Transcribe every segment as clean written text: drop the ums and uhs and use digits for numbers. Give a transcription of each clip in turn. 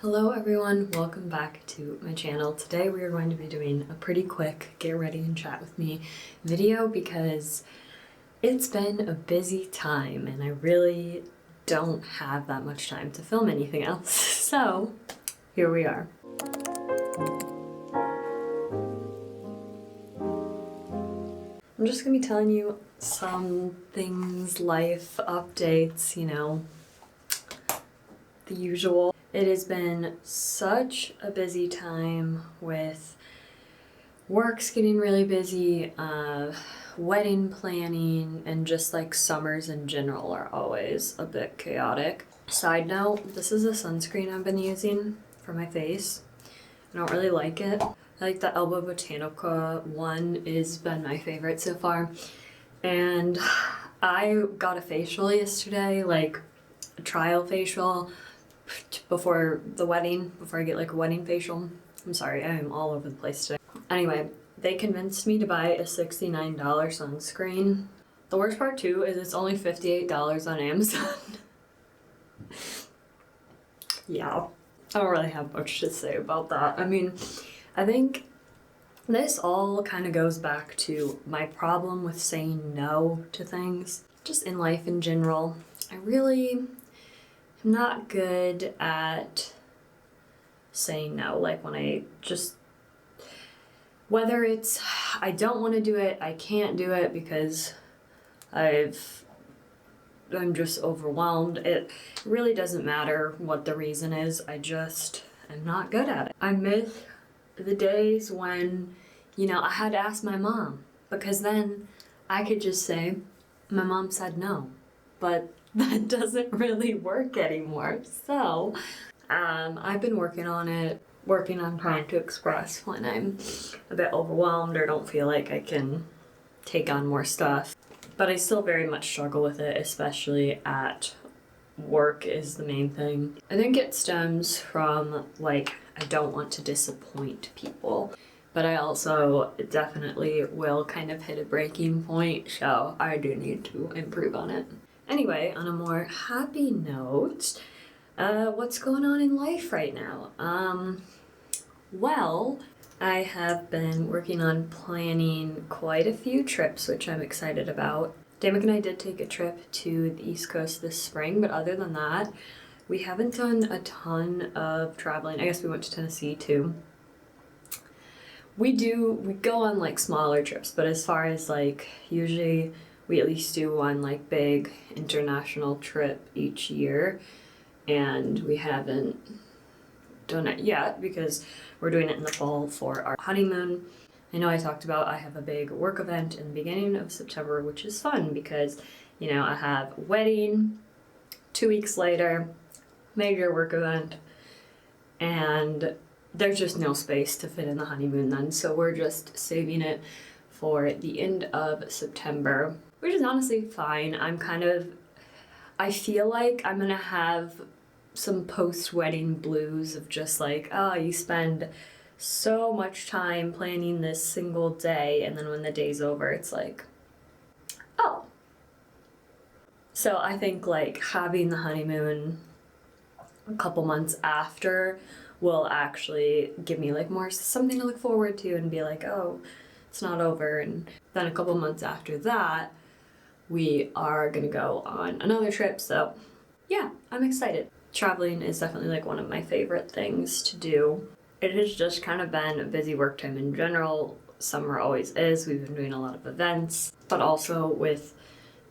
Hello everyone, welcome back to my channel. Today we are going to be doing a pretty quick get ready and chat with me video because it's been a busy time and I really don't have that much time to film anything else. So here we are. I'm just gonna be telling you some things, life updates, the usual. It has been such a busy time with work's getting really busy, wedding planning, and just like summers in general are always a bit chaotic. Side note, this is a sunscreen I've been using for my face. I don't really like it. I like the Elba Botanica one has been my favorite so far. And I got a facial yesterday, like a trial facial before the wedding, before I get like a wedding facial. I'm sorry, I am all over the place today. Anyway, they convinced me to buy a $69 sunscreen. The worst part too is it's only $58 on Amazon. Yeah, I don't really have much to say about that. I mean, I think this all kind of goes back to my problem with saying no to things, just in life in general. I really am not good at saying no. Like when I just, whether it's I don't want to do it, I can't do it because I'm just overwhelmed. It really doesn't matter what the reason is. I just am not good at it. I miss the days when, I had to ask my mom, because then I could just say, my mom said no, but that doesn't really work anymore. So I've been working on trying to express when I'm a bit overwhelmed or don't feel like I can take on more stuff. But I still very much struggle with it, especially at work is the main thing. I think it stems from I don't want to disappoint people, but I also definitely will kind of hit a breaking point, so I do need to improve on it. Anyway, on a more happy note, what's going on in life right now? Well, I have been working on planning quite a few trips, which I'm excited about. Damek and I did take a trip to the East Coast this spring, but other than that, we haven't done a ton of traveling. I guess we went to Tennessee too. We go on smaller trips, but as far as usually we at least do one big international trip each year, and we haven't done it yet because we're doing it in the fall for our honeymoon. I know I talked about I have a big work event in the beginning of September, which is fun because, I have a wedding, 2 weeks later, major work event, and there's just no space to fit in the honeymoon then, so we're just saving it for the end of September, which is honestly fine. I feel like I'm gonna have some post-wedding blues of just you spend so much time planning this single day, and then when the day's over, it's oh. So I think having the honeymoon a couple months after will actually give me more something to look forward to and be oh, it's not over. And then a couple months after that, we are gonna go on another trip. So yeah, I'm excited. Traveling is definitely one of my favorite things to do. It has just kind of been a busy work time in general. Summer always is. We've been doing a lot of events, but also with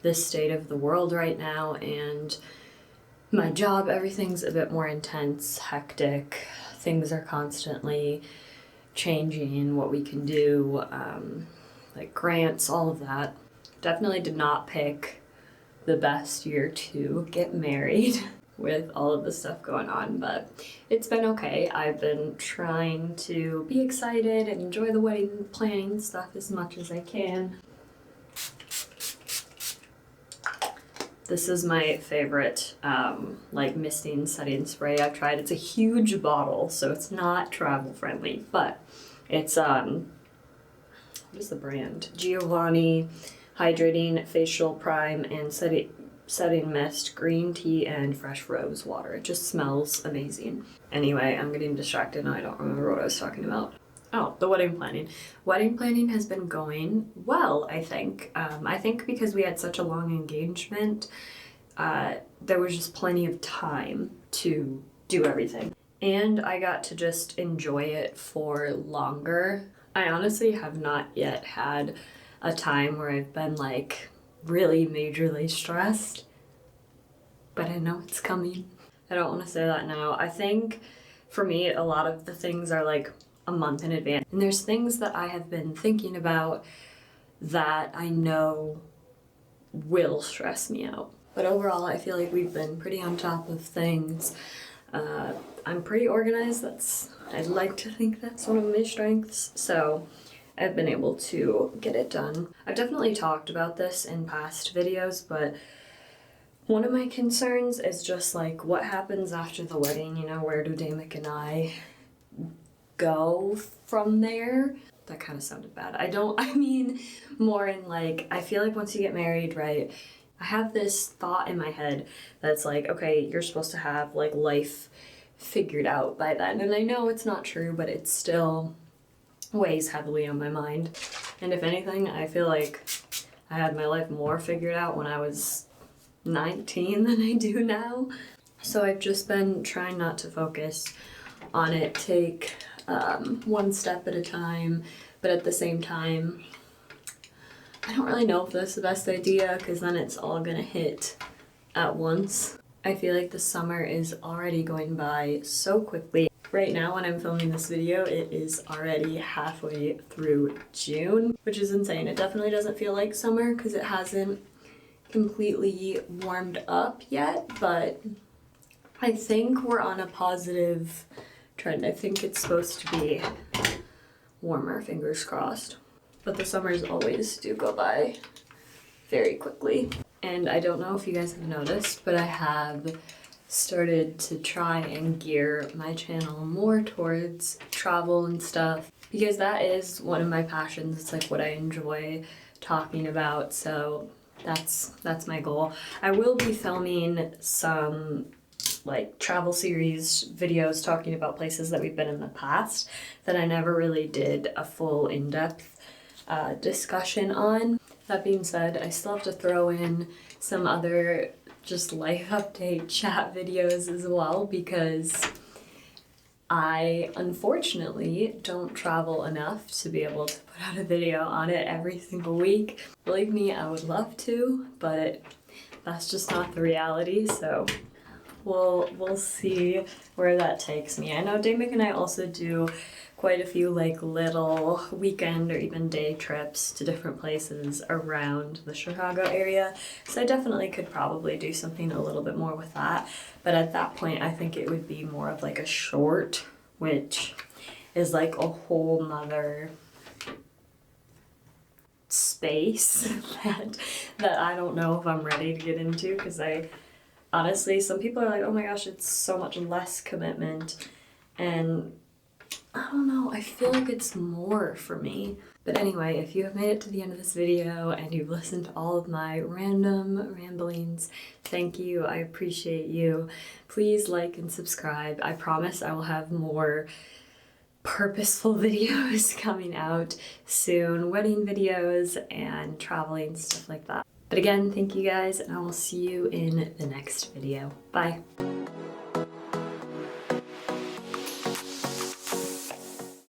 this state of the world right now and my job, everything's a bit more intense, hectic. Things are constantly changing, what we can do, grants, all of that. Definitely did not pick the best year to get married with all of the stuff going on, but it's been okay. I've been trying to be excited and enjoy the wedding planning stuff as much as I can. This is my favorite misting setting spray I've tried. It's a huge bottle, so it's not travel friendly, but it's what is the brand? Giovanni Hydrating Facial Prime and Setting setting mist, green tea, and fresh rose water. It just smells amazing. Anyway, I'm getting distracted and I don't remember what I was talking about. Oh, the wedding planning. Wedding planning has been going well, I think. I think because we had such a long engagement, there was just plenty of time to do everything. And I got to just enjoy it for longer. I honestly have not yet had a time where I've been like really majorly stressed, but I know it's coming. I don't want to say that now. I think for me, a lot of the things are like a month in advance. And there's things that I have been thinking about that I know will stress me out. But overall, I feel like we've been pretty on top of things. I'm pretty organized. I'd like to think that's one of my strengths. So I've been able to get it done. I've definitely talked about this in past videos, but one of my concerns is just like what happens after the wedding, you know, where do Damick and I go from there? That kind of sounded bad. I mean more in like, I feel like once you get married, right, I have this thought in my head that's like, okay, you're supposed to have like life figured out by then. And I know it's not true, but it still weighs heavily on my mind. And if anything, I feel like I had my life more figured out when I was 19 than I do now. So I've just been trying not to focus on it, take one step at a time, but at the same time, I don't really know if that's the best idea because then it's all gonna hit at once. I feel like the summer is already going by so quickly. Right now when I'm filming this video, it is already halfway through June, which is insane. It definitely doesn't feel like summer because it hasn't completely warmed up yet, but I think we're on a positive trend. I think it's supposed to be warmer, fingers crossed. But the summers always do go by very quickly. And I don't know if you guys have noticed, but I have started to try and gear my channel more towards travel and stuff because that is one of my passions. It's like what I enjoy talking about, so that's my goal. I will be filming some like travel series videos talking about places that we've been in the past that I never really did a full in-depth discussion on. That being said, I still have to throw in some other just life update chat videos as well because I unfortunately don't travel enough to be able to put out a video on it every single week. Believe me, I would love to, but that's just not the reality, so we'll see where that takes me. I know Damick and I also do quite a few like little weekend or even day trips to different places around the Chicago area. So I definitely could probably do something a little bit more with that. But at that point, I think it would be more of like a short, which is like a whole nother space that I don't know if I'm ready to get into because honestly, some people are like, oh my gosh, it's so much less commitment. And I don't know, I feel like it's more for me. But anyway, if you have made it to the end of this video and you've listened to all of my random ramblings, thank you, I appreciate you. Please like and subscribe. I promise I will have more purposeful videos coming out soon, wedding videos and traveling, stuff like that. But again, thank you guys, and I will see you in the next video. Bye.